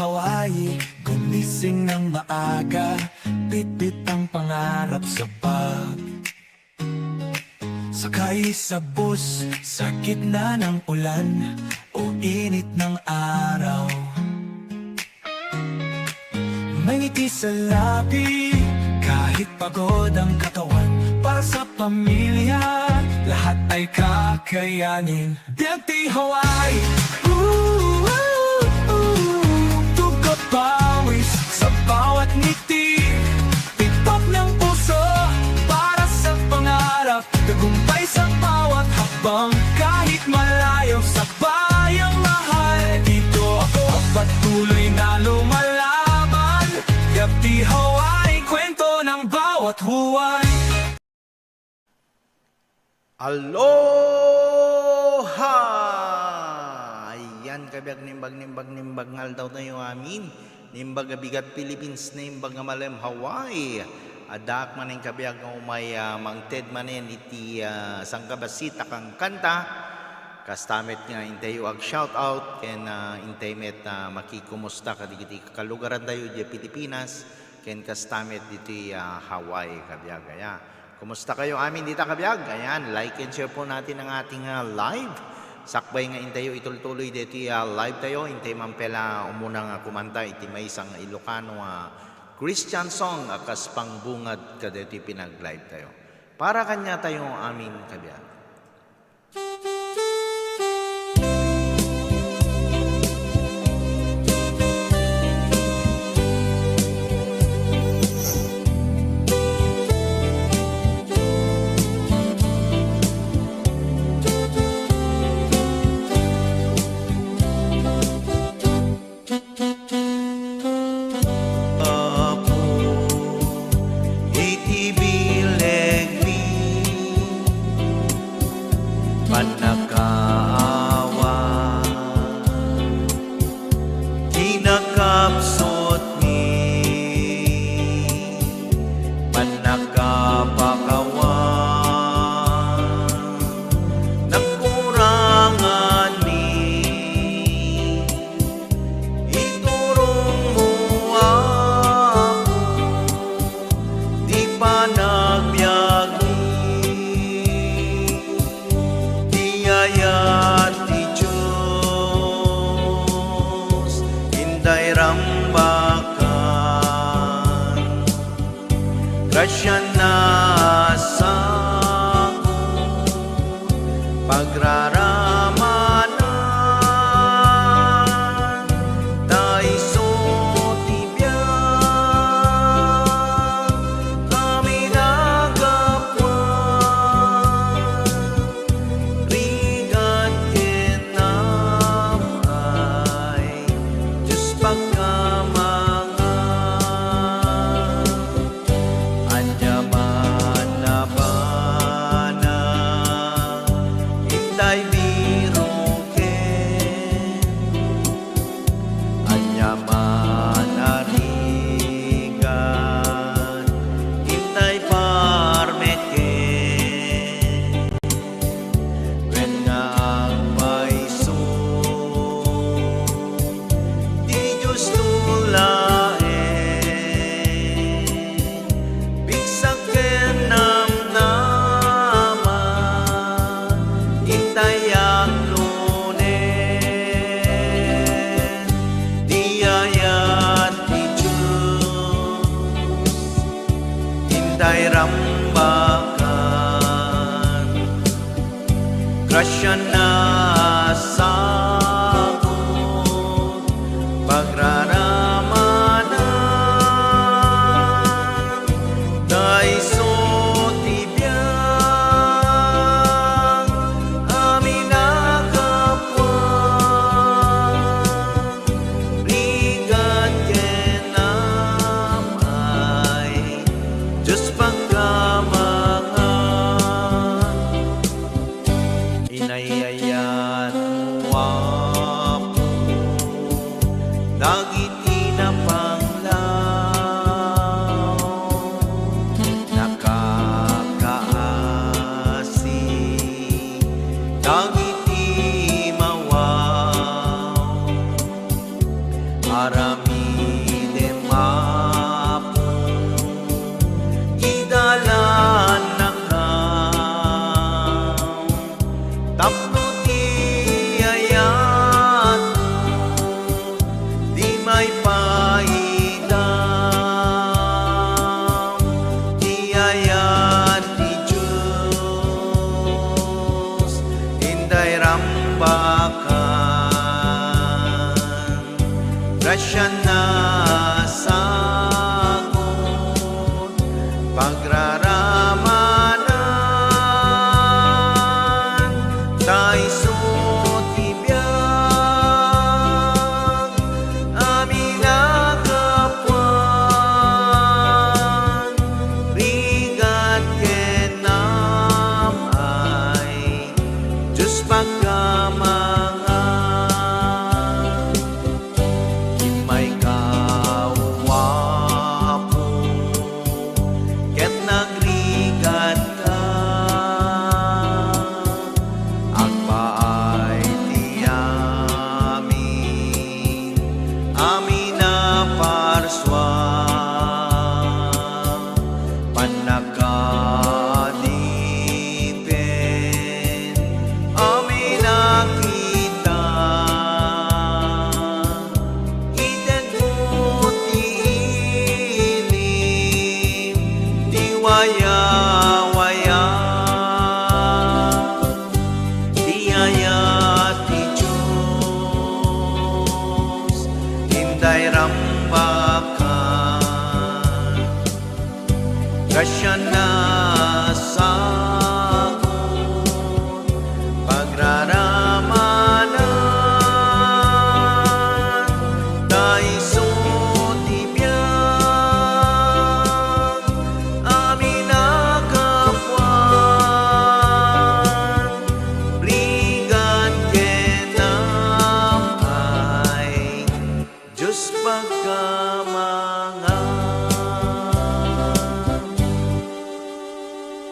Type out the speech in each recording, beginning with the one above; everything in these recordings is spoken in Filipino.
Hawaii, gumising ng maaga, bitbit ang pangarap sa bag. Sakay sa bus, sa gitna ng ulan o init ng araw. May ngiti sa labi, kahit pagod ang katawan. Para sa pamilya, lahat ay kakayanin. Dirty Hawaii, tugot pawis sa bawat ngiti. Pitok ng puso para sa pangarap, tagumpay sa bawat hakbang. Kahit malayo sa bayang mahal, dito ako patuloy na lumalaban. Dirty Hawaii, kwento ng bawat huway. Aloha! Ayan, kabiyag nimbag ngal daw tayo amin. Nimbag abigat Philippines, nimbag amalem Hawaii. Adak man yung kabiyag ng umay mangted manin iti sangkabasita kang kanta. Kastamit nga intay ag shout out ken intay met makikumusta kadigiti kalugaran tayo di Pilipinas ken kastamit diti Hawaii kabiyag kaya. Kumusta kayo amin dito kabiyag? Ayan, like and share po natin ang ating live. Sakbay nga intayo itultuloy dito live tayo. Intay mampela umunang kumanta iti may isang Ilocano Christian song akas pangbungad kadeti pinag-live tayo. Para kanya tayo amin kabiyag. Panakaawa, kinakapsot mi, panakapakawa, nakurangan mi, iturong mo ako, di pa nagbiag ayat ti Diyos, hinday rambakan, grasya na sa pagraramanan, tayo sutibyan, kami nagapwan. Hinday rambakan, grasya na sa pagraramanan, tayo sutibyan, amin nagapwan, rigat kenamay, Diyos pagkamangan. Inay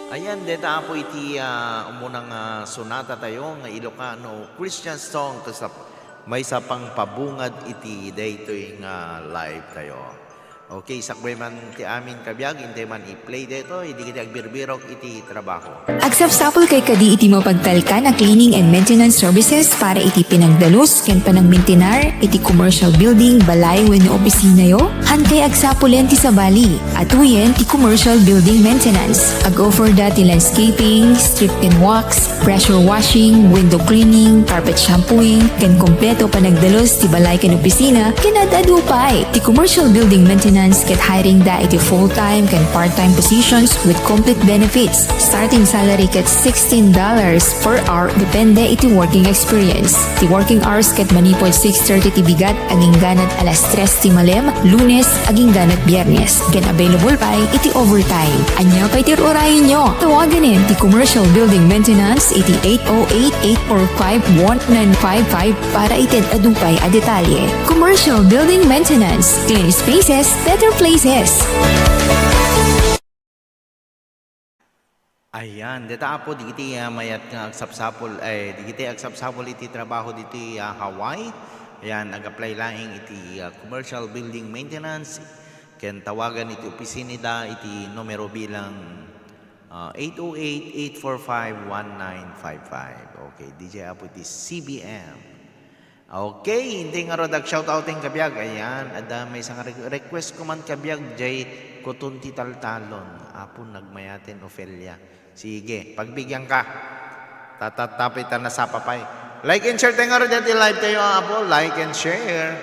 Ayan, deta po iti umunang sonata tayo nga Ilocano Christian song kasap may sa pang pabungad iti dayto nga live tayo. Okay, sakbay man ti amin kabiyag, inte man i-play dito, hindi kita agbirbirok iti trabaho. Agsapsapol kay kadi iti mapagtalkan a cleaning and maintenance services para iti pinagdalos ken panangmintinar iti commercial building balay wenno opisina yo. Hankay agsapulen ti sabali atuyen ti commercial building maintenance. Ag-offer da ti landscaping, strip and wax, pressure washing, window cleaning, carpet shampooing, ken kompleto panagdalos ti balay ken opisina ken adadupay ti commercial building maintenance get hiring da iti full-time ken part-time positions with complete benefits. Starting salary ket $16 per hour depende iti working experience. Ti working hours ket manipod 6:30 ti bigat aging ganat alas 3 ti malem, Lunes aging ganat Biyernes. Ken available pa iti overtime. Anya pa iti orayon nyo. Tawaganin ti commercial building maintenance iti 808-845-1955 para ited adupay a detalye. Commercial building maintenance, clean spaces, better places. Ayan, deta po di kiti mayat nga agsapsapol di kiti agsapsapol iti trabaho diti Hawaii. Ayan, nag-apply laing iti commercial building maintenance. Ken tawagan iti opisinida iti numero bilang 808-845-1955. Okay, DJ apo iti CBM. Okay, hindi nga rodag shoutouting kabiyag. Ayan, ada may isang request ko man kabiyag jay kutunti taltalon. Apo nagmayatin Ofelia. Sige, pagbigyan ka. Tatatapitan na sa papay. Like and share tayo nga rodag live tayo apo. Like and share.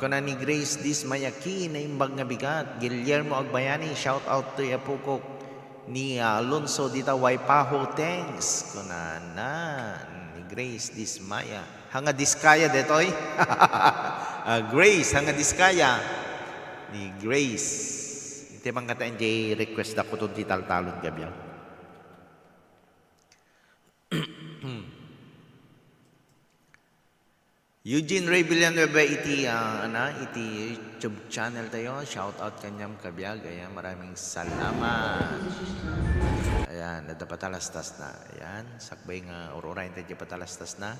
Kuna ni Grace Dismayaki na imbag nga bigat. Guillermo Agbayani, shout out to Yapukok ni Alonso dita Waipaho. Thanks. Kuna na. Grace Dismaya. Hanga Diskaya detoy. Grace, hanga Diskaya. Ni Grace. Iti bang kataan jay request ako itong tital-talon gabi. Eugene Ray Villanueva iti YouTube channel tayo. Shout out kanyang kabiyag. Ayan, maraming salamat. Ayan, nadapatalastas na. Ayan, sakbay nga ururay tayo patalastas na.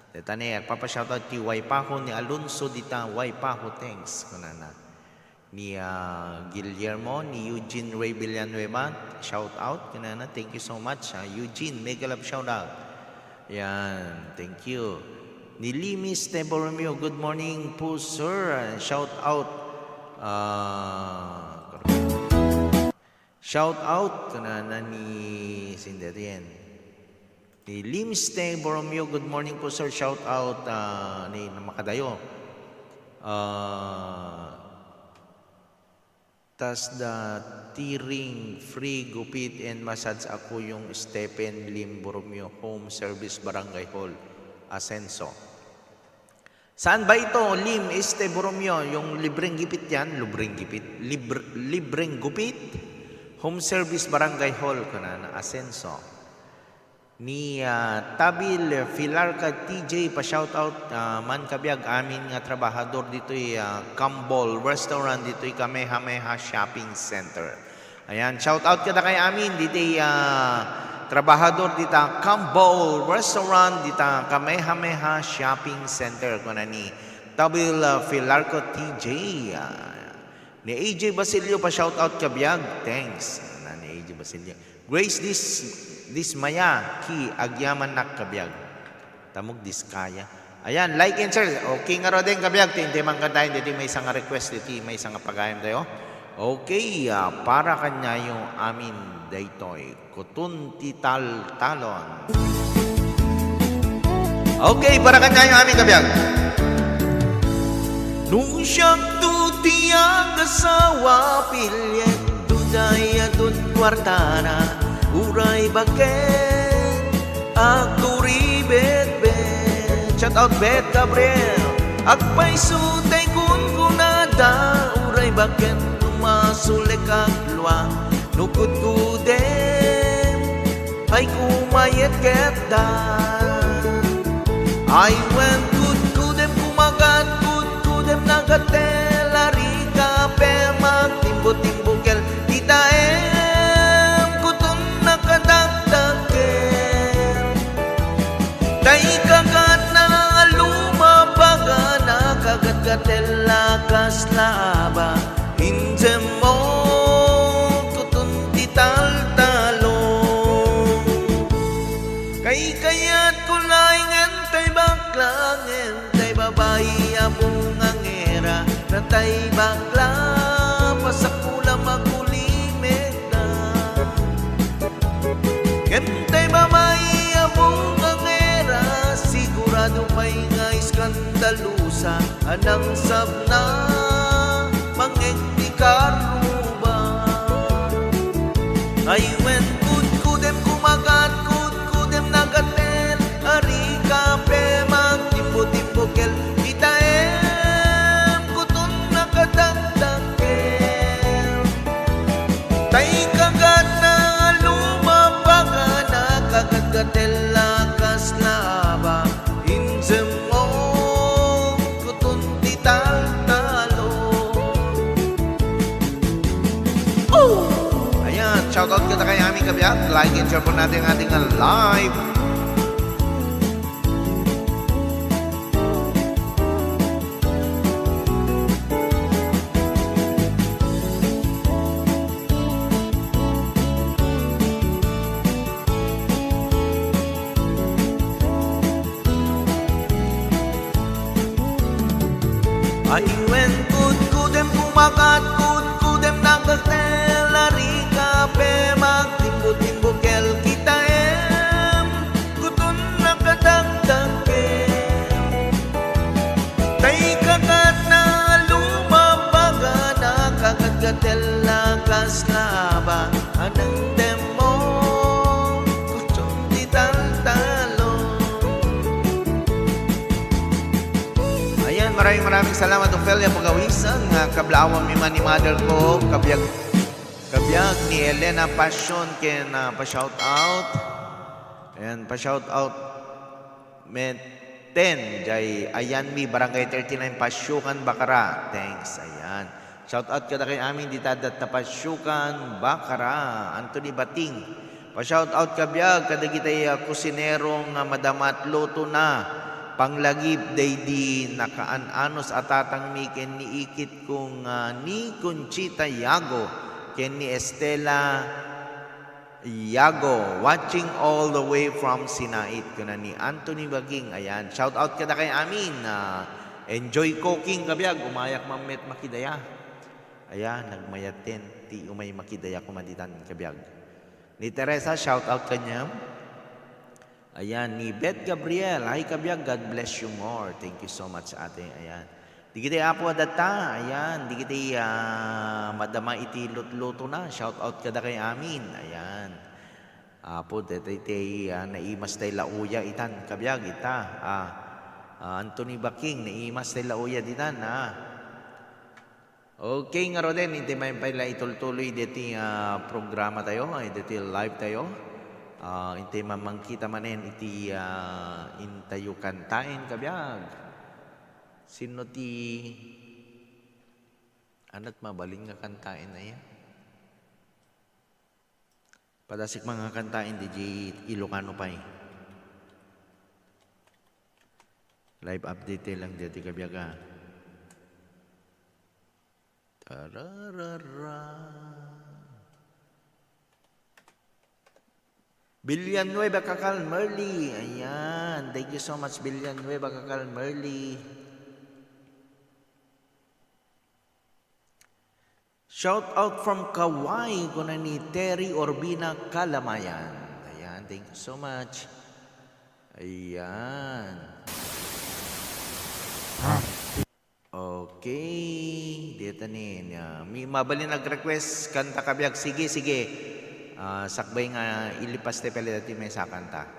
Dita niya, papashoutout ti Waipaho ni Alonso dita Waipaho. Thanks. Kunana. Ni Guillermo, ni Eugene Ray Villanueva. Shout out. Kunana, thank you so much. Eugene, mega love shout out. Ayan, thank you. Ni Limis Teboromio, good morning po sir. Shout out. Shout out kanana ni Sinderien. Ni Limste Boromio, good morning po sir. Shout out ni Makadayo. Tas da tiring free gupit and massage ako yung Stephen Lim Boromio Home Service Barangay Hall Asenso. Saan ba ito? Lim Este Boromio, yung libreng gipit yan, libreng gupit. Home Service Barangay Hall kanana Asenso. Ni Tabil Filarca TJ pa shout out man kabiyag amin nga trabahador dito'y Cambol Restaurant dito'y Kamehameha Shopping Center. Ayan, shout out kada kay amin dito'y trabahador dita Cambol Restaurant dita Kamehameha Shopping Center kunani Tabil Filarca TJ. Ni AJ Basilio pa shout out kabiyag. Thanks. Ni AJ Basilio. Grace Dismaya ki agyaman nak kabiyag. Tamog Diskaya. Ayan, like and share. Okay nga ro din kabiyag. Hindi man kantayin dito may isang request dito, may isang pagayam tayo. Okay, para kanya yung amin daytoy kutunti talon. Okay, para kanya yung amin kabiyag. Nung siyang tutiyang asawa, pilyet, duday atut kwartana, uray baket, ako ribet-bet. Shout out Bet Gabriel, akpay sutay kun kunada, uray baket, tumasulek aglwa, nukod kudem, ay kumayet ketda. I went good kudem kumagat, dem nagatela rika pe magtimbo-timbo kel titae tay babae abong angera na tay bakla pasakula magulimit na kentay babae abong angera sigurado pa'y nga iskandalusa anang sabna mangekdikaruba ay when kudem kumagat kudem nagatel ari kape magtimbo-timbo kel itaem kutun nakadagdakel tay kagat na lumabaga na kagat-gatel lakas laba inzem mo kutun tital-talo ayan, shoutout kita kay aming kabiyak. Like and share po natin ang ating live. Ay, when kudem kumagat kudem nagatel ari kape magtimbo-timbo kel kitaem kutun nakadagdakem tay kagat na lumabaga na kagat-gatel lakas laba anang demo kutun tital-talo. Ayan, maraming salamat Ophelia Pagawisan nga kablawan mi man ni mother ko kabiyag ni Elena Passion ken pa-shout out. Ayan, pa-shout out met 10 jay ayan mi barangay 39 Pasyukan Bacara. Thanks. Ayan. Shout out kada kay amin ditadat na Pasyukan Bacara. Anthony Bating. Pa-shout out kabiyag kada kitay kusinerong madamat luto na panglagip day nakaan-anos atatang mi ken ni ikit kong ni Conchita Yago ken ni Estela Yago watching all the way from Sinait kuna ni Anthony Baging. Ayan, shout out kada kay amin. Enjoy cooking kabiyag umayak mamet makidaya. Ayan, nagmayaten ti umay makidaya kumaditan kabiyag. Ni Teresa shout out kanya. Ayan, ni Beth Gabriel. Hi, kabiyag. God bless you more. Thank you so much, ate. Ayan. Di kita apo adata. Ayan. Di kita madama iti luto na. Shout out kada kay amin. Ayan. Apo, dati naimas tayo lauya itan. Kabiyag, ita. Anthony Baking, naimas tayo lauya ditan. Okay nga ro din. Hindi may pala itultuloy diti programa tayo. Diti live tayo. Intay mamangkita manen iti intayo kantain kabiyag. Sino ti anat mabaling nga kantain na yan? Padasik mga kantain di Ilocano pa eh. Live update lang dito kabiyag ha. Tararara. Villanueva Kakal Merly. Ayan. Thank you so much, Villanueva Kakal Merly. Shout out from Kauai kuna ni Terry Orbina Kalamayan. Ayan. Thank you so much. Ayan. Okay. Dito ni. May mabali nag-request kanta kabiyag. Sige. Sakbay nga ilipas te pala dati may sakanta.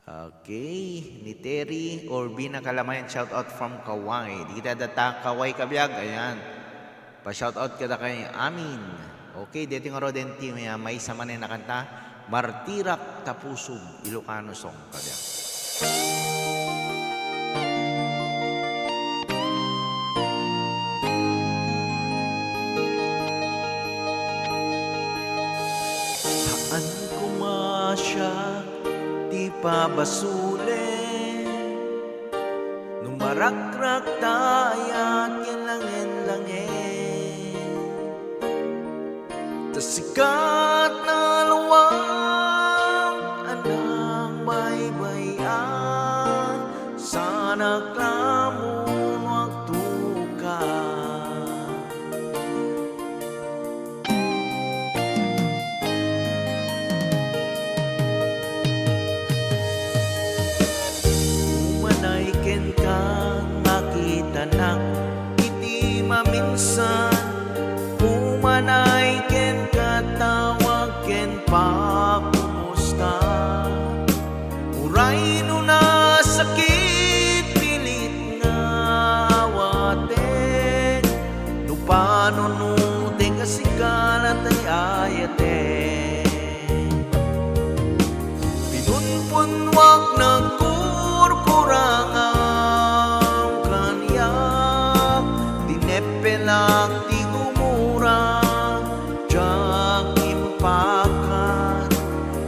Okay, ni Terry Orbina Kalamayan, shout out from Kauai. Di kita data Kauai kabiyag, ayan. Pa-shout out kada kay amin. Okay, dito nga ro din may sama na nakanta, Martirak Tapusog, Ilocano song kabiyag. Saan kumasya, di pa basule, numarakrak tayat kilangin-langin. Tasikat na luwang anang baybayan, sa ayate. Pinunpunwak nagkurkurangam kanyak, dinepelak ti gumura, jak impakat.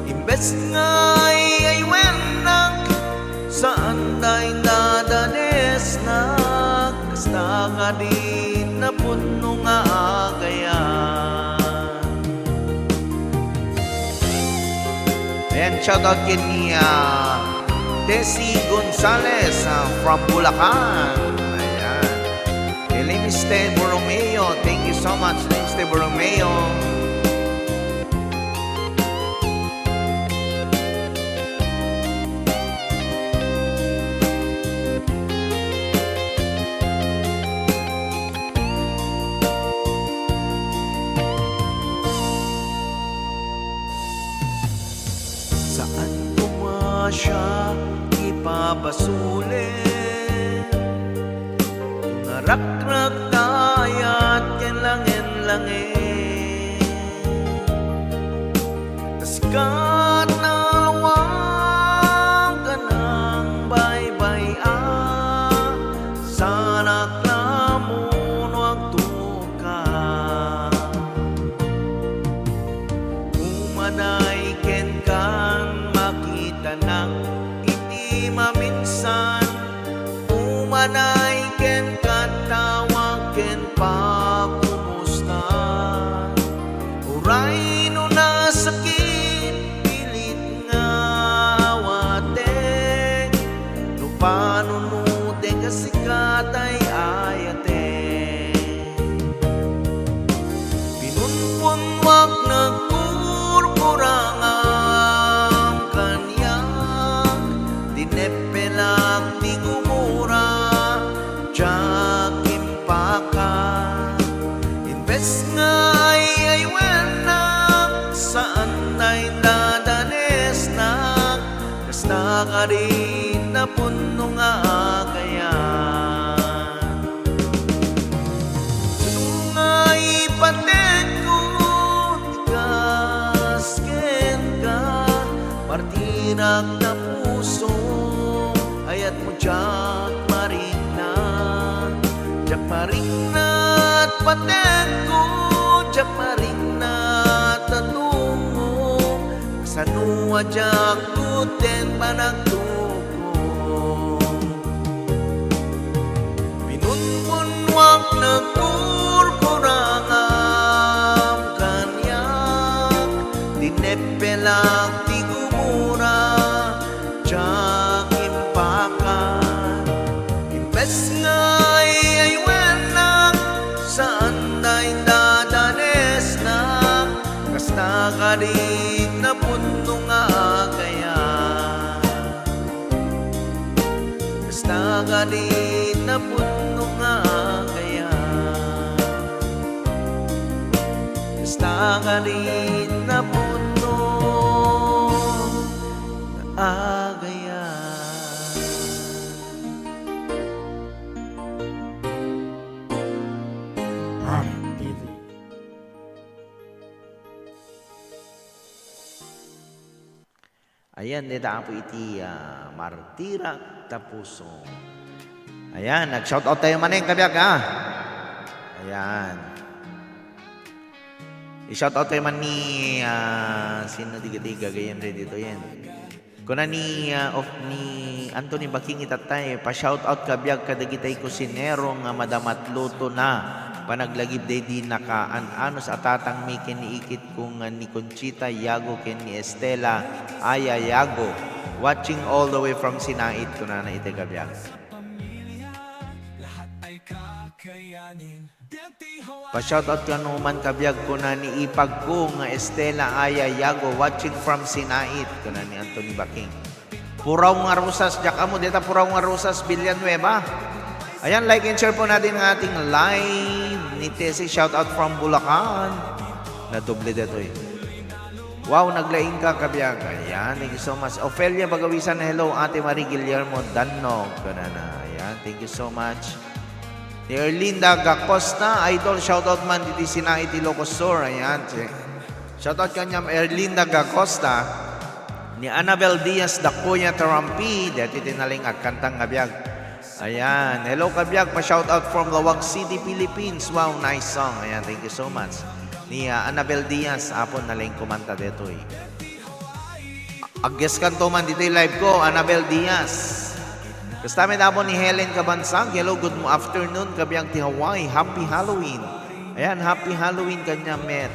Imbes nga'y ay wenak, saan day dadanes na, kasta ka din na puno nga agayan. Ayan, shoutout kay ni Tessie Gonzalez from Bulacan. Ayan. Kay Limiste Borromeo, thank you so much, Limiste Borromeo. Saan pumasya ipapasulit, ngarak-rak tayat langin-langin, taskat na luwag ka ng baybay-a, sana klamon wag tuka, umanay ken kan makita ng iti maminsan, umanay ken katawag ken pakumusta, uray no nasakit pilit nga watek, no panunute kasikatay ayate. Pinunpunwak nagkurkurangam kanyak, dinepelak ti gumura, jak impakat. Imbes nga'y ay wenak, saan day dadanes na, kasta ka rin na puno nga agayan. Sungay paten ko, tigas ken ka, partirak na puso, ayat mo jak marina, jak marina at paten ko, jak marina tatungo, kasanua jak tuten panagtuko. Pinunpunwak nagkurkurangam kanyak, dinepelak ti gumura, jak impakat. Imbes nga'y ay wenak, saan day dadanes na, kasta ka din na puno nga agayan. Kasta ka din na puno nga agayan. Kasta ka din na puno nga agayan. Ayan, nita po iti martira tapuso. Ayan, nag-shoutout tayo maneng kabiyag ha. Ayan. I-shoutout tayo man ni sino tiga-tiga ganyan rin dito yan. Kuna ni Anthony Baking itatay, pa-shoutout kabiyag kadagitay kusinero nga madamat luto na. Panaglagib day di naka-anos atatang mi kiniikit kung ni Conchita Yago ken ni Estela Aya Yago, watching all the way from Sinait ko na ite kabiyag. Pa-shoutout ka naman kabiyag ko na ni ipag ko nga Estela Aya Yago, watching from Sinait ko na ni Anthony Baking. Puraw nga Rosas, jak amo dita Puraw nga Rosas, Villanueva. Ayan, like and share po natin ang ating live ni Tessie. Shout out from Bulacan. Nadoble dito eh. Wow, naglaing ka kabiyag. Ayan, thank you so much. Ophelia Bagawisan, hello. Ate Marie Guillermo Danog. Ganana. Ayan, thank you so much. Ni Erlinda Gacosta, idol. Shout out man dito Sinait Ilocos Sur. Ayan, Shoutout kanyang Erlinda Gacosta, ni Annabel Diaz Dakuya Tarampi, dati tinaling at kantang kabiyag. Ayan, hello kabiyag, pa-shoutout from Lawag City, Philippines. Wow, nice song. Ayan, thank you so much. Ni Annabel Diaz, apon naling kumanta dito eh. Agges kanto man dito yung live ko, Annabel Diaz. Kasama tapon ni Helen Cabansag, hello, good afternoon, kabiyag ti Hawaii, happy Halloween. Ayan, happy Halloween kanya, Met.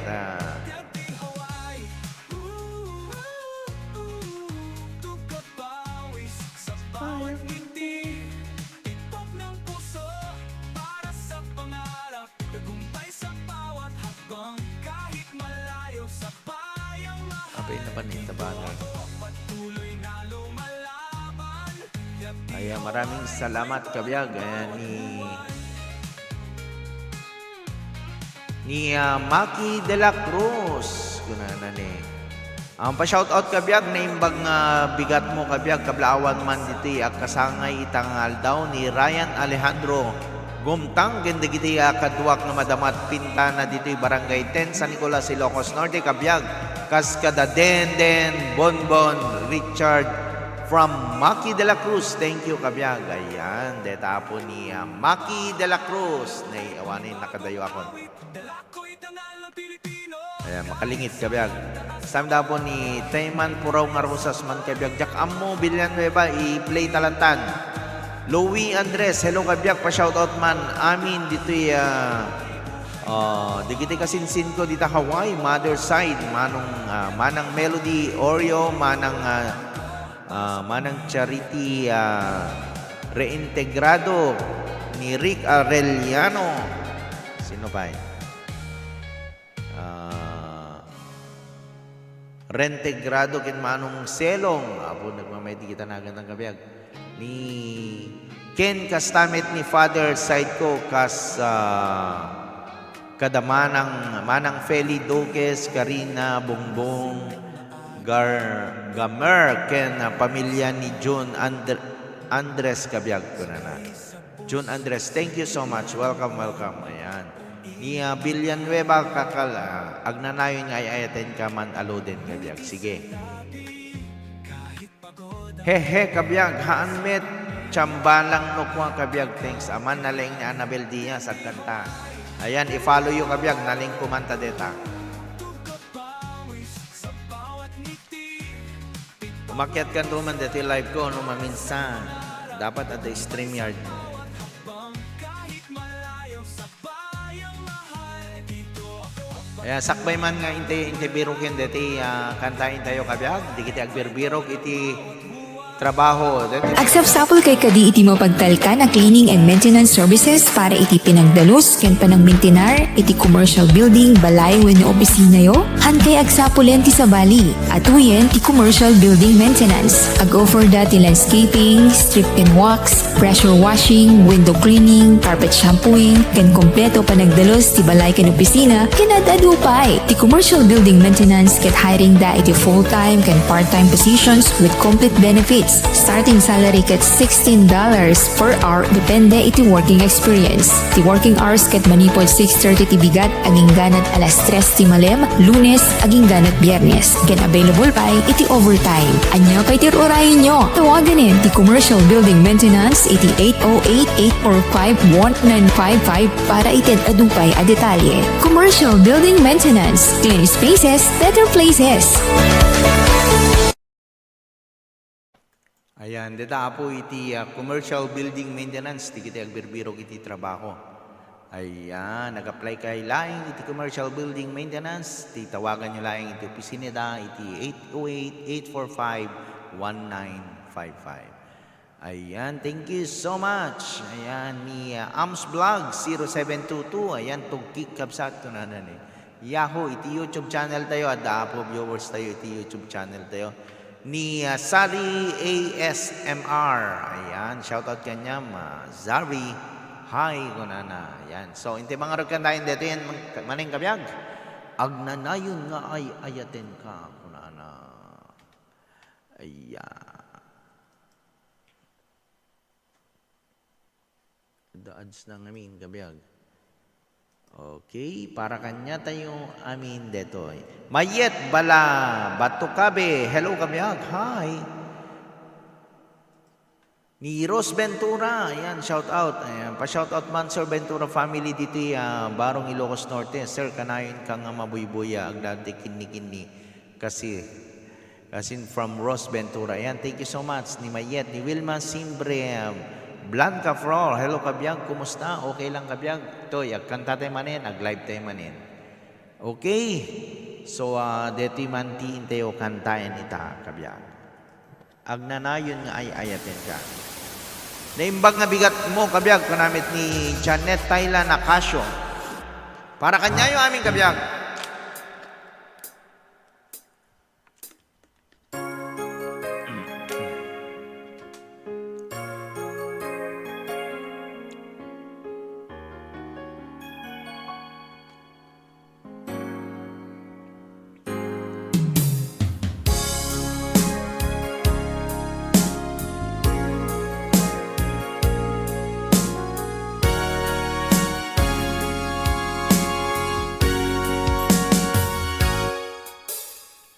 Abay na panita banner. Ayan, maraming salamat kabiyag. Ayan, ni Maki de la Cruz. Kunanan eh. Ang pa-shoutout kabiyag na imbag nga bigat mo kabiyag kablawan man dito ak kasangay itangal daw ni Ryan Alejandro Gumtang ganda giti kaduak nga madamat pintana dito barangay 10 San Nicolas, Ilocos Norte kabiyag Kaskada Den Bonbon Richard from Maki de la Cruz. Thank you kabiyag. Ayan, deta po ni Maki de la Cruz. Nay awanin nakadayo ako. Ayan, makalingit kabiyag. Sama daw po ni Tayman Puraw Ngarusas man kabiyag. Jak Ammo Villanueva i-play talantan. Louie Andres, hello kabiyag. Pa-shoutout man. Amin dito digiti kasinsin ko dito Hawaii, mother side. Manang Melody Oreo, manang Charity Reintegrado ni Rick Arellano. Sino pa eh? Reintegrado kin manong Selong. Apo nagmamaydi kita na gandang kabiyag. Ni Ken Kastamet ni father side ko kas kada manang Feli Duques, Karina Bongbong, Gamer ken pamilya ni June Andres kabiyag ko na. June Andres, thank you so much. Welcome. Ayan. Ni Villanueva kakal agnanayon nga ayaten ka man aloden kabiyag. Sige. Hehe kabiyag haan met chambalang nukwa kabiyag. Thanks aman naling ni Annabel Diaz at kanta. Ayan, i-follow yung kabiyag naling kumanta deta. Umakyat kan ruman dito live ko no maminsan. Dapat at the StreamYard. Ayan, sakbay man nga inte birokin deti kantain tayo kabiyag. Di kita agbirbirok iti trabaho. Agsapsapol kay kadi iti mapagtalka na cleaning and maintenance services para iti pinagdalos ken panangmintinar iti commercial building balay wenno opisina yo. Han kay agsapulen ti sabali. Atuyen ti commercial building maintenance. Ag-offer dati landscaping, strip and wax, pressure washing, window cleaning, carpet shampooing, ken kompleto panagdalos ti balay ken opisina ken adadupay. Ti commercial building maintenance ket hiring da iti full-time ken part-time positions with complete benefits. Starting salary ket $16 per hour depende iti working experience. Ti working hours ket manipod 6:30 ti bigat aging ganat alas 3 ti malem, Lunes aging ganat Biyernes. Ken available pa iti overtime. Anya pay tir-urayon nyo. Tawaganin ti commercial building maintenance iti 808-845-1955 para ited adupay a detalye. Commercial building maintenance. Clean spaces, better places. Ayan, deta po iti commercial building maintenance, di kita agbirbirog iti trabaho. Ayan, nag-apply kay laing iti commercial building maintenance, tawagan nyo laing iti opisina da, iti 808-845-1955. Ayan, thank you so much. Ayan, ni Ams Vlog 0722, ayan, tugkik kabsat ko na Yahoo, iti YouTube channel tayo, at po viewers tayo, iti YouTube channel tayo. Ni Sari ASMR. Ayan, shoutout kanya, Zari. Hi, kunana. Ayan. So, inte mga ragkandahin dito yan, maning kabiyag. Agnanayon nga ay ayaten ka, kunana. Ayan. The ads na ngamin, kabiyag. Okay, para kanya tayo amin detoy. Mayet bala Batukabe. Hello kabiyak. Hi. Ni Ros Ventura, ayan, shout out. Ayan, pa-shout out man Sir Ventura family dito Barong Ilocos Norte. Sir, kanayon ka nga mabuybuya, agdati kini-kini. Kasi from Ros Ventura. Ayan, thank you so much. Ni Mayet, ni Wilma Simbre, Blanca Frol. Hello kabyag, kumusta? Okay lang kabyag? Ito, agkanta tayo manin, ag-live tayo manin. Okay. So, dito mantiin tayo kantayan ita kabyag. Agnanayon nga ay ayatin ka. Naimbag nga bigat mo, kabyag, kanamit ni Janet Tayla Nakasyo. Para kanya yung aming kabyag.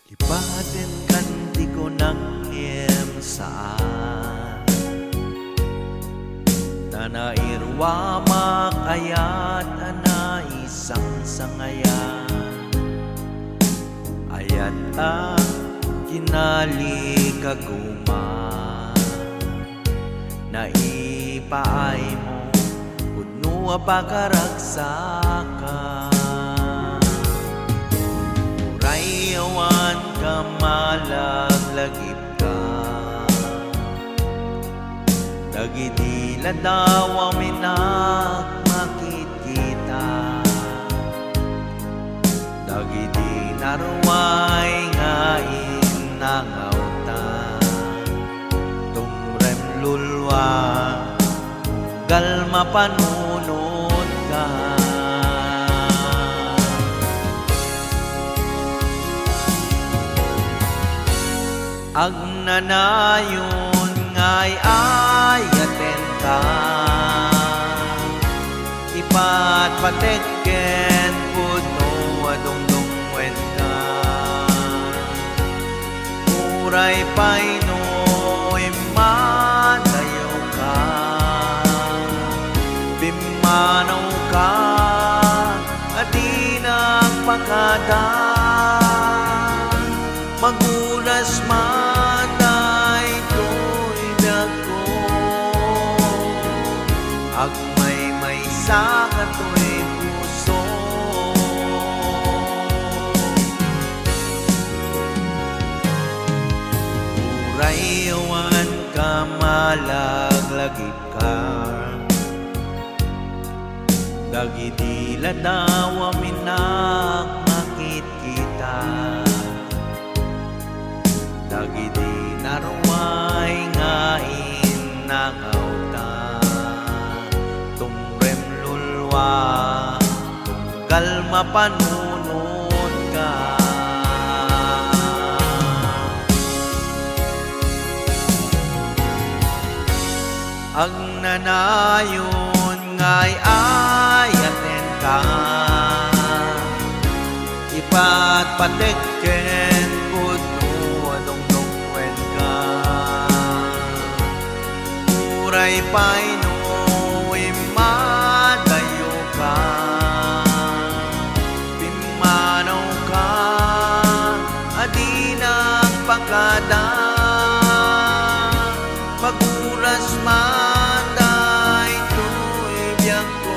Ipatin kanti ko ng saan Tanairwa makayat na isang sangayan Ayat kinali kaguma Naipaay mo Puno pakaragsakan Urayawan ka malaglagip ka Dagidila daw minak makikita Dagidi narway nga inangauta Tumrem lulwa galma panunod ka Agnanayon nga'y ayaten ka Ipat patekken puno adungdungwen ka Muray paino imadayo ka Bimanaw ka adi ng pagkadaan Magulas matay to'y dako Agmay sa kato'y puso Urayawan ka malaglagip ka Dagidila daw minak makit kita Dagidi narway nga inangauta Tumrem lulwa Tunggal mapanunod ka Agnanayon nga'y ayaten ka Ipat patekken Muray paino imadayo ka Pimanaw ka adi ng pagkadaan Pagulas matay to'y biyang ko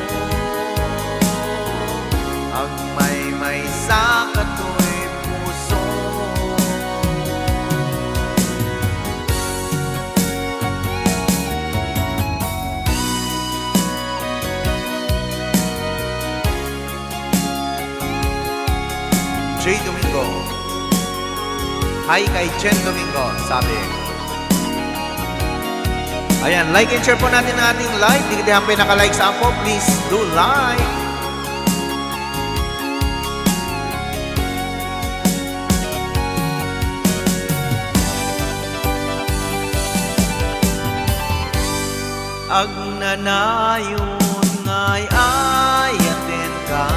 Agmay sa kato'y puso J. Domingo. Hi kay Jen Domingo, sabi. Ayan, like and share po natin ang ating live. Di kita hampay naka-like sa po, please do like. Agnanayon nga'y ayaten ka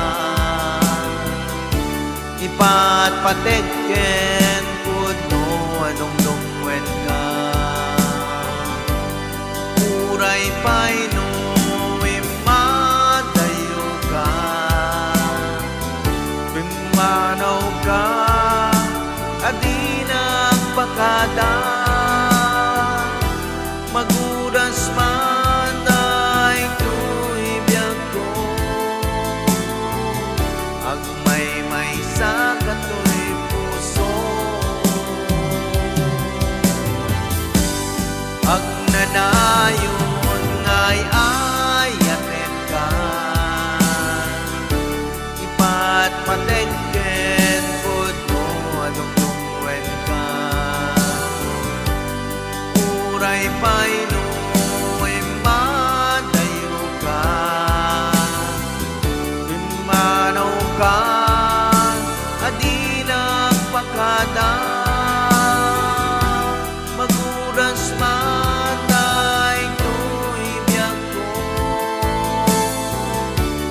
pateken puno anong lungwen ka uray pa'y no imadayo ka bimanaw ka adinang pakada magudas man ay tuibiyag ko agmay sa kato'y puso agnanayon nga'y ayaten ka ipat pateken pud mo anong lungwen ka uray pa'y no'y madayo ka bimanaw ka adinang pakada maguras man ay tuibiyag ko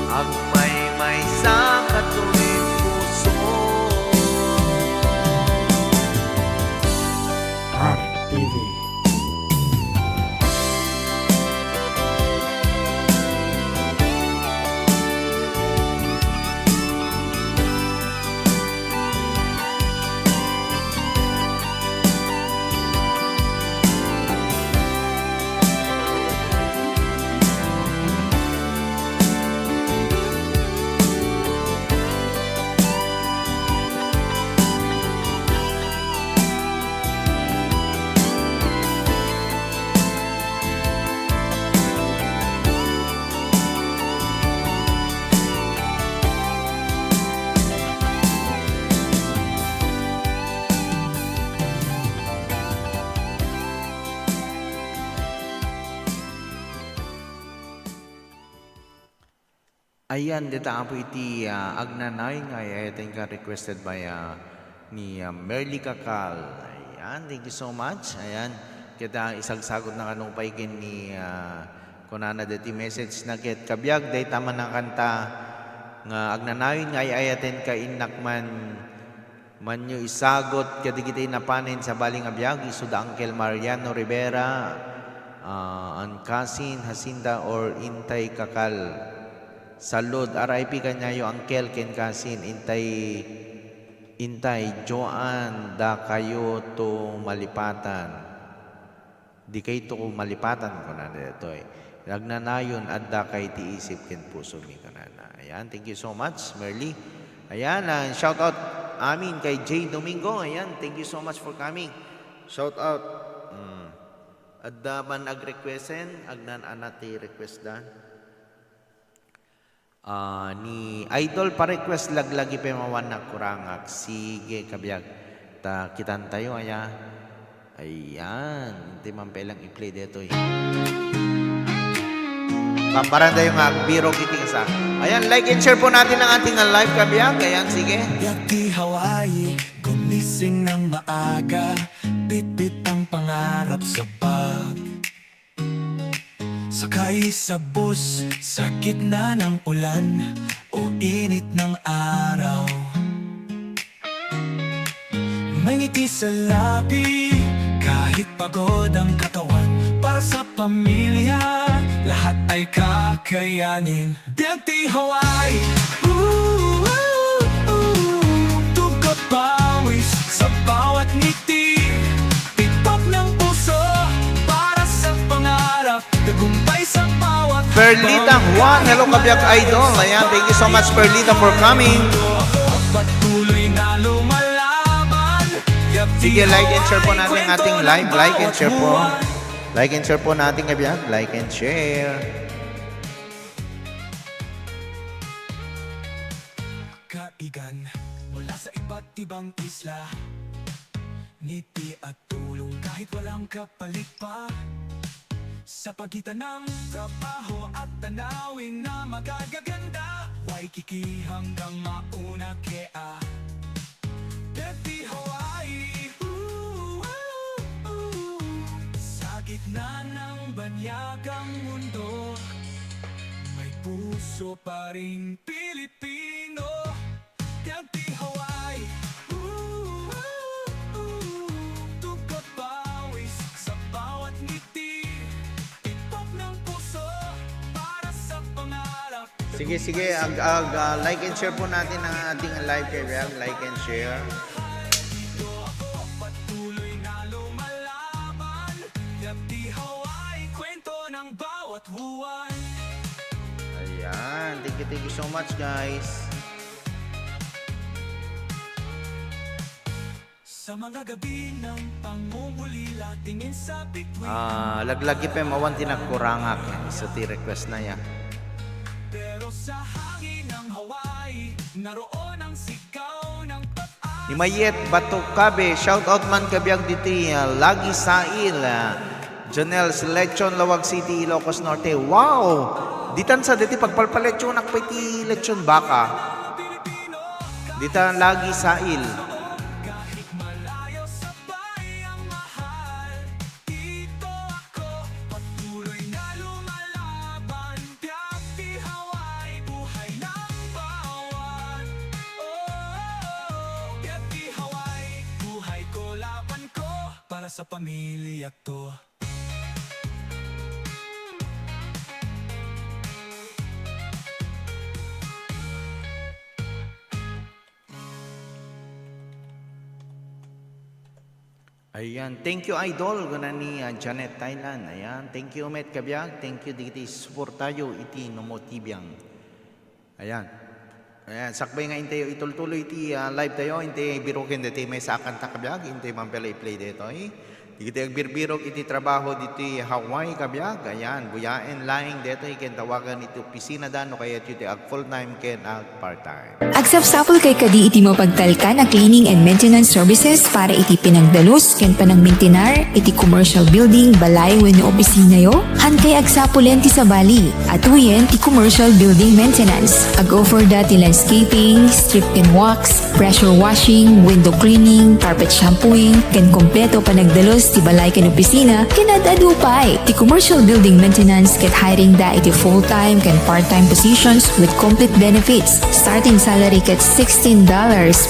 agmay sa kato'y puso TV. Ayan, dita po iti agnanay nga ayatin ka requested by ni Merly Kakal. Ayan, thank you so much. Ayan, kita isagsagot na kanong paikin ni kunana diti message na ket kabiyag day tama ng kanta nga agnanay nga ayatin ka inakman manyo isagot kadigiti napanin sa baling abiyag isud Uncle Mariano Rivera, ang cousin Jacinda or Intay Kakal. Salud, RIP kanyayo Uncle Ken Kasin, Intay, Joan, da kayo to malipatan. Di kayo to malipatan ko na dito eh. Nagnanayon at da kay tiisip ken puso mi kanana. Ayan, thank you so much, Merly. Ayan, shout out amin kay J. Domingo. Ayan, thank you so much for coming. Shout out. Adda man ag-requesten, agnan anati request dan. Ni Idol pa-request laglagi pa mawan na kurangak. Sige, kabiyag. Kitan tayo, aya. Ayan. Hindi man pelang i-play dito eh. Pamparan tayo nga, biro kiti ka sa. Ayan, like and share po natin ang ating live, kabiyag. Ayan, sige. Yaki Hawaii, gumising ng maaga, bitbit ang pangarap sa bag. Sakay sa bus, sa gitna ng ulan o init ng araw. May ngiti sa labi, kahit pagod ang katawan. Para sa pamilya, lahat ay kakayanin. Yaki Hawaii, tugot pawis sa bawat ngiti. Tipak ng puso, para sa pangarap, tagumpay sa bawat Perlita Juan, hello kabiyag idol. Ayan, thank you so much Perlita for coming. patuloy na lumalaban. Sige, like and share po natin ang ating live. Like and share po. Like and share po natin kabiyag. Like and share. Kaigan mula sa iba't ibang isla, ngiti at tulong kahit walang kapalit pa. Sa pagitan ng trabaho at tanawin na magagaganda, Waikiki hanggang mauna kea Dirty Hawaii, sa gitna ng banyagang mundo, may puso pa ring Pilipino. Dirty Hawaii, Sige, like and share po natin ang ating live kabiyak. Like and share. Patuloy na lumalaban, Happy Hawaii, kwento ng bawat buwan. Ayan, thank you so much guys. Sa mga gabi ng pangungulila, tingin sa bituin. Laglagi pa mawan tinagkurangak sa request na ya. Pero sa hangin ng Hawaii, naroon ang sigaw ng pag-asa. Imayet Bato Kabe, shout out man kabiyak diti, lagi sail. Jonel Lechon, Lawag City, Ilocos Norte. Wow! Ditan sa diti pagpalpalechon nakpa iti lechon baka. Ditan lagi sail. Kahit malayo sa bayang mahal, dito ako patuloy na lumalaban. Happy Hawaii, buhay ng bawat. Oh, Happy Hawaii, buhay ko, laban ko para sa pamilya to. Ayan, thank you idol guna ni Janet Thailand. Ayan, thank you Met Kabyag, thank you digiti support tayo iti nomotibyang. Ayan. Ayan, sakbay nga intayo itultuloy iti live tayo, intay birokin dito may sakan ta kabyag, intay mampela i-play dito Digiti agbirbirok iti trabaho diti Hawaii kabyag. Ayan, buyaen laing dito iken tawagan iti opisina dan no kaya iti ag full time ken ag part time. Agsapsapol kay kadi iti mapagtalkan na cleaning and maintenance services para iti pinagdalos ken panangmintinar iti commercial building balay wenno opisina yo. Han kay agsapulen ti sabali. Atuyen ti commercial building maintenance. Ag-offer dati landscaping, strip and wax, pressure washing, window cleaning, carpet shampooing, ken kompleto panagdalos ti balay ken opisina ken adadupay. Ti commercial building maintenance ket hiring da iti full-time ken part-time positions with complete benefits. Starting salary ket $16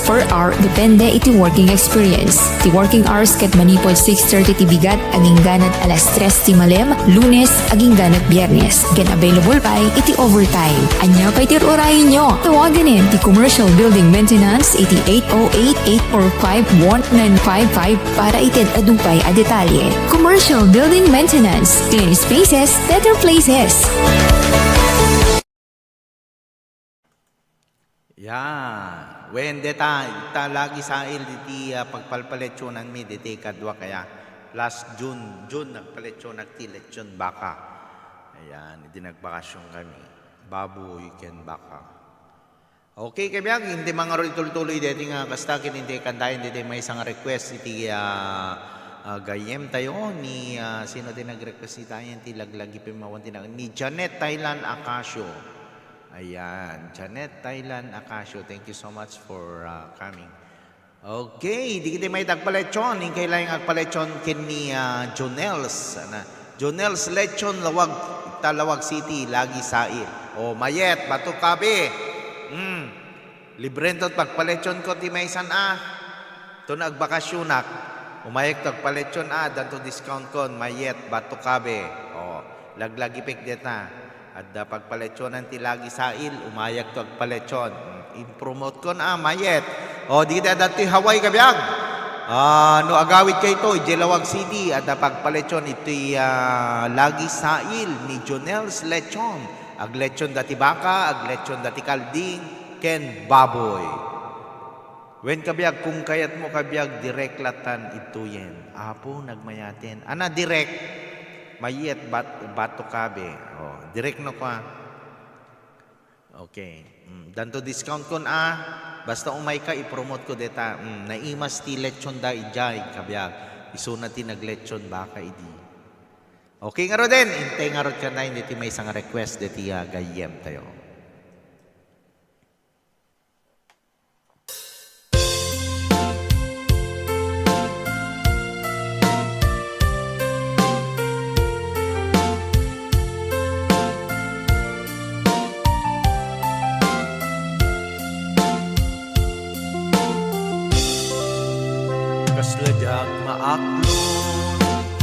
per hour depende iti working experience. Ti working hours ket manipod 6:30 ti bigat aging ganat alas 3 ti malem, Lunes aging ganat Biyernes. Ken available pa iti overtime. Anya pay ti orayon nyo. Tawaganin ti commercial building maintenance iti 808-845-1955 para ited adupay a detalye. Commercial building maintenance. Clean spaces, better places. Yeah. When deta lagi sail diti pagpalpaletyonan mi diti kadwa kaya last June nagpaletyon nagti lechon baka. Ayan, iti nagbakasyon kami. Baboy ken baka. Okay, kabiyag, hindi mga tuloy dito nga kastakin, hindi kandahin, hindi may isang request iti gayem tayo ni sino din nag-request iti tayo iti laglagi pimawan ni Janet Thailand Acasio. Ayan, Janet Thailand Acasio, thank you so much for coming. Okay, di kita may tagpalechon, yung kailangan agpalechon kin ni Jonels Lechon, Talawag City, lagi sail. O Mayet, Bato Kabe. Librentot pagpalechon ko ti maysan to nagbakasyonak. Umayek tagpalechon danto discount kon Mayet, Bato Kabe. O laglagi pek deta. At pagpalechonan ti lagi sail, umayak to agpalechon. I-promote kon Mayet. O di kita dati Hawaii kabiyag. No agawid kay to Jelawag City at pagpalechon iti lagi sail ni Jonels Lechon. Aglechon dati baka, aglechon dati kalding, ken baboy. When kabiyag, kung kayat mo kabiyag, direct latan ito yan. Apo, nagmayatin. Ana, direct. Mayet, bato kabe. Oh, direct no ka. Okay. Danto discount kon basta umay ka, i-promote ko deta. Naimas ti lechon da ijay kabiyag. Iso na ti naglechon baka idi. Okay nga ro din, intay nga ro ka na, hindi may isang request diti gayem tayo. Kasladyak maaklo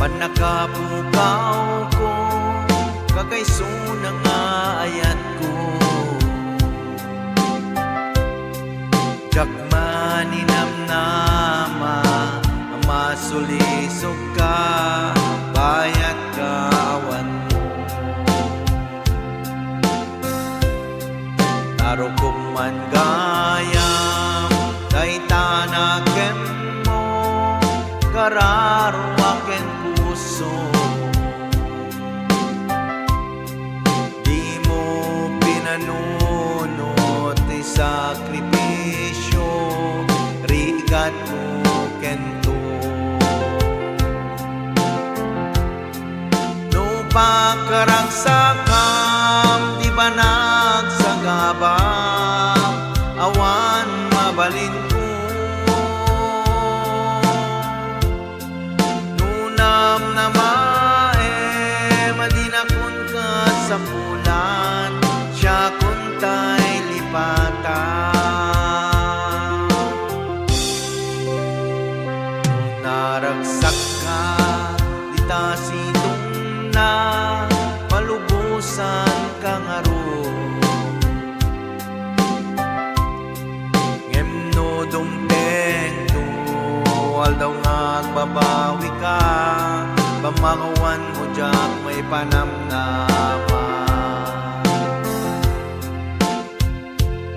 panakapukaw ko, kagayso na nga ayat ko. Jakmaninamnama masulisog ka bayat kaawan mo Tarukong man gayam kay tanaken mo kararwaken puso Di mo pinanunot ti sakripisyo rigat mo kento No pakaragsakam di ba nagsagabang awan mabalin ko Nunam na mae madinakon ka sa pulan siya kuntay lipatan Naragsak ka di ta sitong na malubusan kang aro Ngemno dumteng tuwal daw nga agbabawi ka Pamakawan mo dyak may panamnama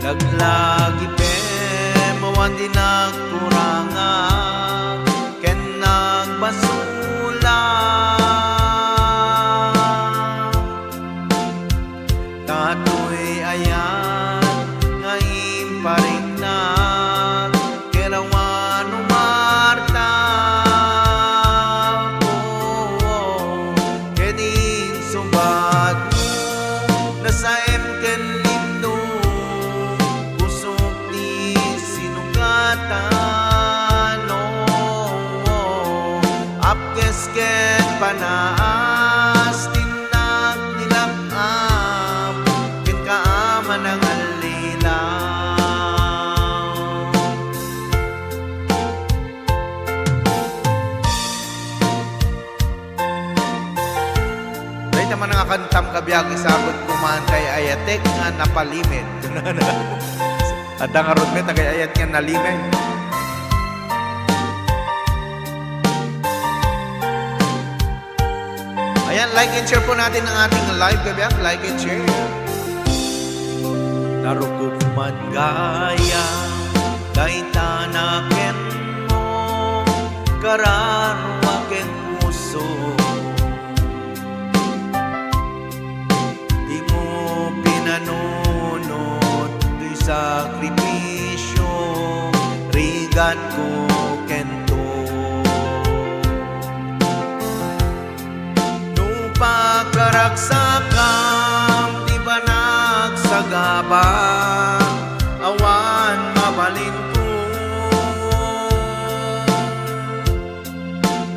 Laglagi pe mawan di nagkurangan Ken nagbasula Tatoy ayan ngayon paringnag Kerawan umarta Keding sumbat mo Nasa emken lindo Pusok di sinugatan Apkesken panaas Tinag nilakam Ken kaaman ang alilaw Dahil naman nga kantam kabiyag isabot kumaan kay ayatek nga napalimed At ang arod met kay ayat nga nalimed Ayan, like and share po natin ang ating live kabiyag. Like and share. Narukog man gaya kay tanaken mo kararwaken puso Di mo pinanunot Di sakripisyo rigat ko kento Pagkaragsakam di ba nagsagabang awan mabalin ko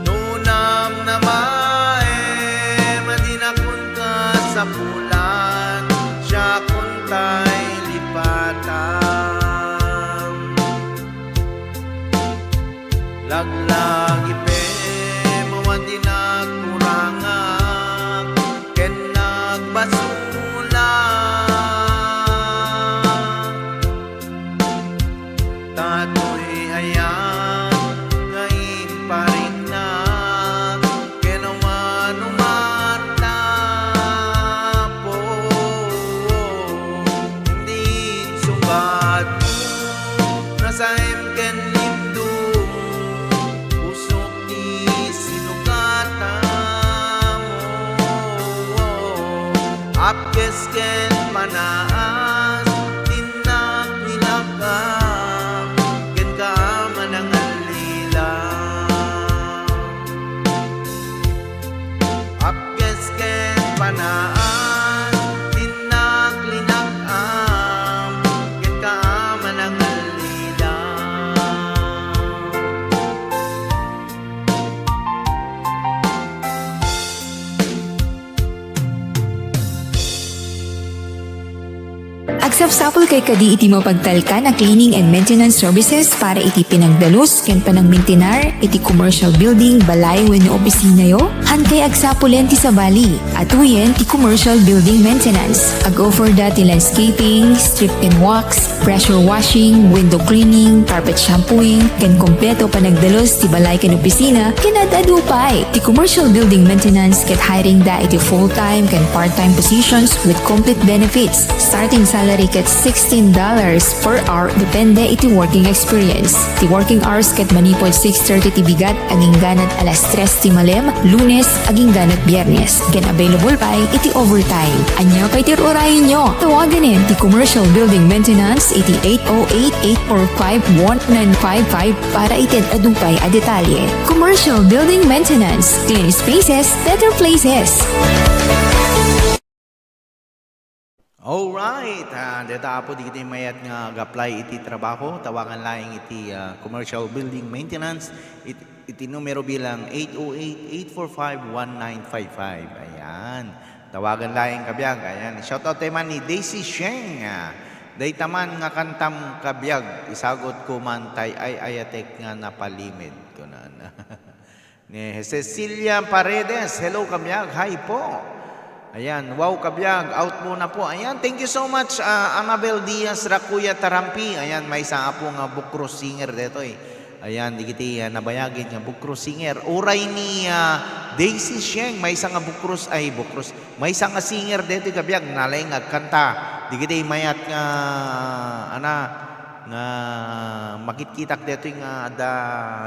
Nunam na mae madinakon ka sa pulan siya kuntay lipatan Laglagi pe mawan di nagkurangan basula Tatoy ayan ngayon paringnag Kenawan umarta po Hindi sumbat Nasa emken lindo Pusok di sinugatan Apkesken panaas Tinag nilakam Ken kaaman ang alilaw Apkesken panaas Tinag linakam Ken kaaman ang alilaw Sapsapul kay kadi iti mapagtalka na cleaning and maintenance services para iti pinagdalus ken panang mintinar iti commercial building balay wenno opisina yo. Hankay agsapulen ti sabali. Atuyen ti commercial building maintenance. Ag-offer dati landscaping, strip and wax, pressure washing, window cleaning, carpet shampooing, ken kompleto panagdalos ti balay ken opisina ken adadupay. Ti commercial building maintenance ket hiring da iti full-time ken part-time positions with complete benefits. Starting salary ket $16 per hour depende iti working experience. Ti working hours ket manipod 6:30 ti bigat aging ganat alas 3 ti malem, Lunes aging ganat Biyernes. Ken available pa iti overtime. Anya pay ti orayon nyo. Tawaganin ti commercial building maintenance iti 808-845-1955 para iti adupay a detalye. Commercial building maintenance. Clean spaces, better places. Alright, deta po di kita mayat ngaag-apply iti trabaho, tawagan laing iti commercial building maintenance, iti numero bilang 808-845-1955. Ayan, tawagan laing kabiyag. Ayan, shoutout tayo man ni Daisy Sheng. Day taman nga kantam kabiyag, isagot ko man tay ay ayatek nga napalimid ko na. Ni Cecilia Paredes, hello kabiyag, hi po. Ayan, wow kabiyag, out muna po. Ayan, thank you so much Annabel Diaz Rakuya Tarampi. Ayan, may isa po nga bukros singer dito eh. Ayan, di kiti nabayagin nga bukros singer. Uray ni Daisy Sheng, may isa nga bukros, may isa nga singer dito kabiyag, nalay nga kanta. Di kiti mayat nga, nga makitkitak dito nga da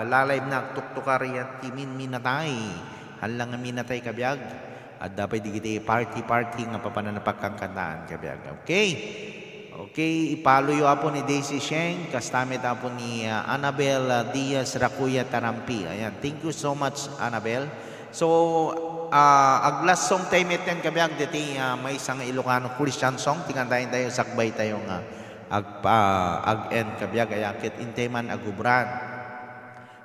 lalay na tuktukari at timin minatay. Halang nga minatay kabiyag. At dapat di kita party nga papananapag kang kantaan kabiyag. Okay, ipaluyo apo ni Daisy Sheng, kastamit apo ni Annabel Diaz Rakuya Tarampi. Ayan, thank you so much Annabel. So, aglas song time iten kabiyag diti may isang Ilocano Christian song, tingandahin tayo, sakbay tayo nga ag-end kabiyag, ayakit inteman agubran.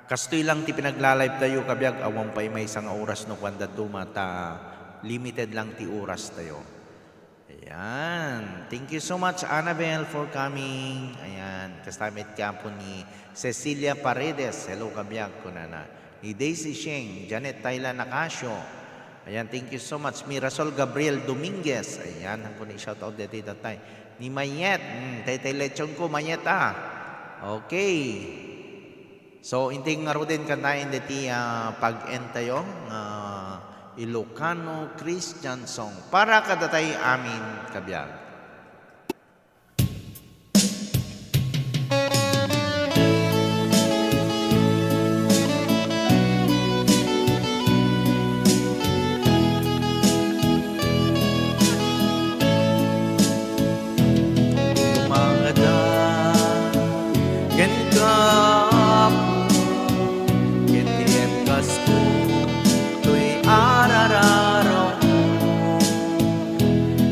Kastoy lang ti pinagla-live tayo kabiyag, awang pa'y may isang oras no kwanda dumata, limited lang ti oras tayo. Ayan. Thank you so much, Annabel, for coming. Ayan. Kastamit ka po ni Cecilia Paredes. Hello, kabiyag ko na. Ni Daisy Sheng, Janet Tayla Nakasyo. Ayan. Thank you so much. Mirasol Gabriel Dominguez. Ayan. Ang po ni shoutout dito tatay. Ni Mayet. Tay lechon ko, Mayet Okay. So, inting nga ro din kantayin diti pag-end tayo. Ilocano Christian song para kadatay amin kabiyag. Lumangada ken kapo ken tiyan kasko arararaw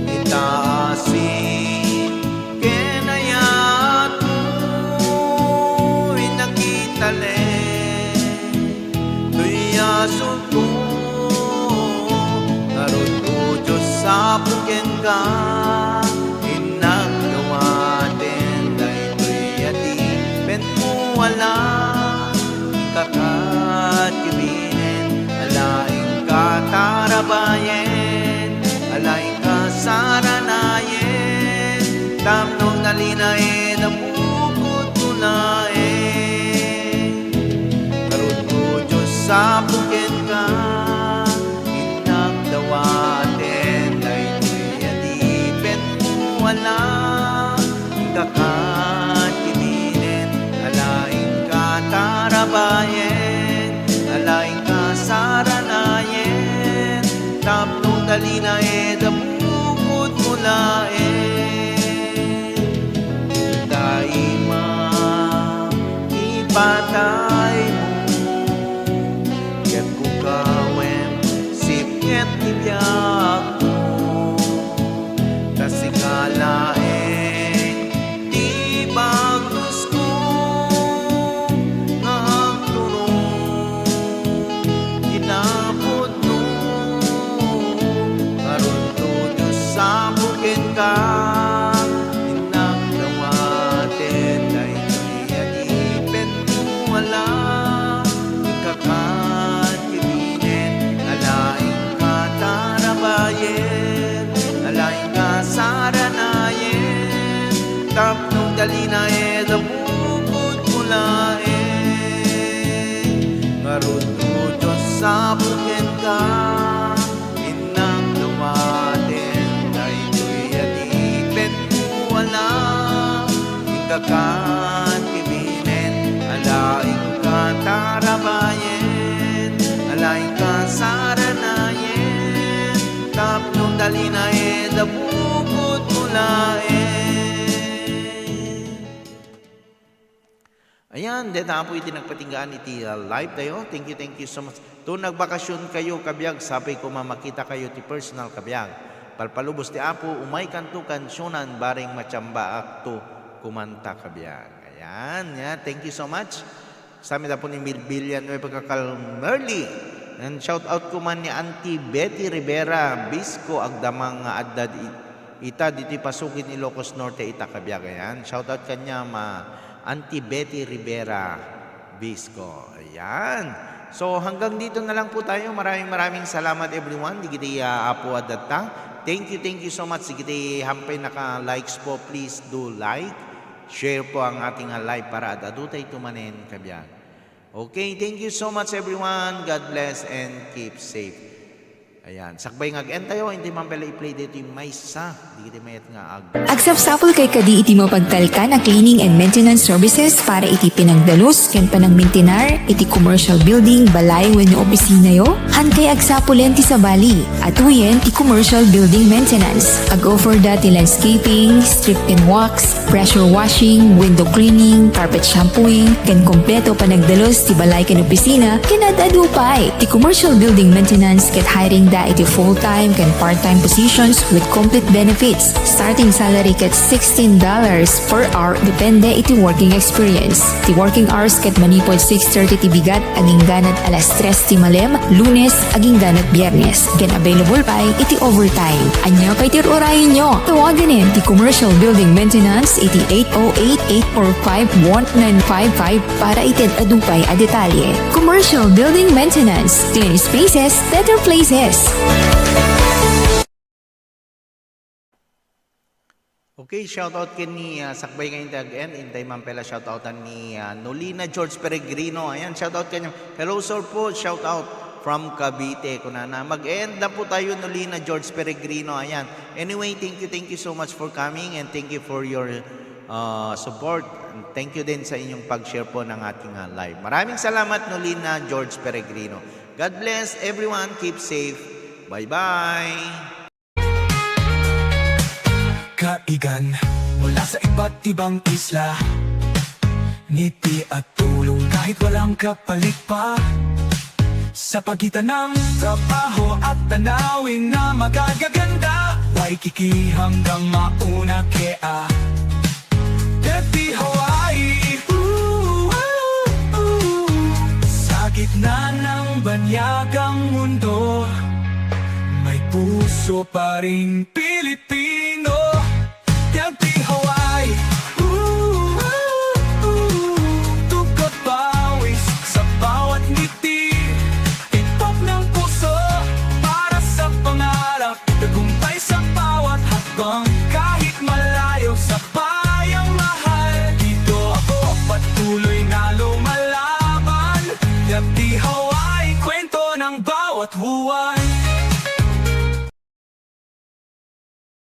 itaasin kenayat mo inakitale tuyasod ko narod ko Diyos sa puken ka inagawaten dahil tuyati pen mo wala kakatibinin alaing katarabayen, alay kasaranayen, tamnong nalinayen, napukot tulayen. Karot ko Diyos sa puken ka, inagdawaten, dahil ko'y adipet mo wala, kakatibinin, alaing katarabayen, alaing kasaranayen, tapno dalina dapukot mula daima ipatay mo ket kukawem sipket ibiyag mo kasigalaen di bagus ko nga agtunong inapod no karon to Diyos sa bukin ka Tapnong dalina da bukod mulae Ngarunod Diyos sa puken ka Inang dumaten Ay tuy alipet mo wala Ikakan kibinen Alaing ka tarabayen Alaing ka saranayen Tapnong dalina da bukod mulae Ayan, deta po iti nagpatinggaan iti live tayo. Thank you so much. To nagbakasyon kayo kabiyag, sapay ko mamakita kayo ti personal kabiyag. Palpalubos ti Apo, umay kanto kansyonan, baring machamba akto kumanta kabiyag. Ayan, yeah, thank you so much. Sa amin na po ni Milbilian, may pagkakalmerli. And shout out ko man ni Auntie Betty Rivera, Bisco, agdamang addad ita, diti pasukin Ilocos Norte, ita kabiyag. Ayan, shout out kanya Auntie Betty Rivera Bisco. Ayan. So hanggang dito na lang po tayo. Maraming salamat everyone. Di kita apo adata. Thank you so much. Di kita hampay naka-likes po. Please do like. Share po ang ating live para adutay tumanen kabiyag. Okay, thank you so much everyone. God bless and keep safe. Ayan, sakbay ngag-end tayo, hindi man pala i-play dito yung maysa. Di kita mayat nga ag. Agsapsapol kay kadi iti mo pagtalka na cleaning and maintenance services para iti pinagdalos ken panang mintinar iti commercial building balay wenno opisina yo han kay agsapulen ti sabali at uyen ti commercial building maintenance ag-offer dati landscaping, strip and wax, pressure washing, window cleaning, carpet shampooing ken kompleto panagdalos ti balay ken opisina ken adupay ti commercial building maintenance ket hiring da iti full-time ken part-time positions with complete benefits. Starting salary ket $16 per hour depende iti working experience. Ti working hours ket manipod 6:30 ti bigat aging ganat alas 3 ti malem, Lunes aging ganat Biyernes. Ken available pa iti overtime. Anya kay tir orayon nyo. Tawagan ti commercial building maintenance iti 808-845-1955 para ited adupay a detalye. Commercial building maintenance. Clean spaces, better places. Okay, shout out ken ni sakbay ngayon tag-end. Intay man pala shout outan ni Nolina George Peregrino. Ayan, shout out kanyo. Hello sir po, shout out from Cavite. Kunana, mag-end na po tayo Nolina George Peregrino. Ayan. Anyway, thank you so much for coming and thank you for your support. Thank you din sa inyong pag-share po ng ating live. Maraming salamat Nolina George Peregrino. God bless everyone. Keep safe. Bye-bye. Kaigan mula sa iba't ibang isla, ngiti at tulong kahit walang kapalit pa. Sa pagitan ng trabaho at tanawin na magagaganda, Waikiki hanggang mauna kea Happy Hawaii. Sa gitna ng banyagang mundo, may puso pa ring Pilipinas.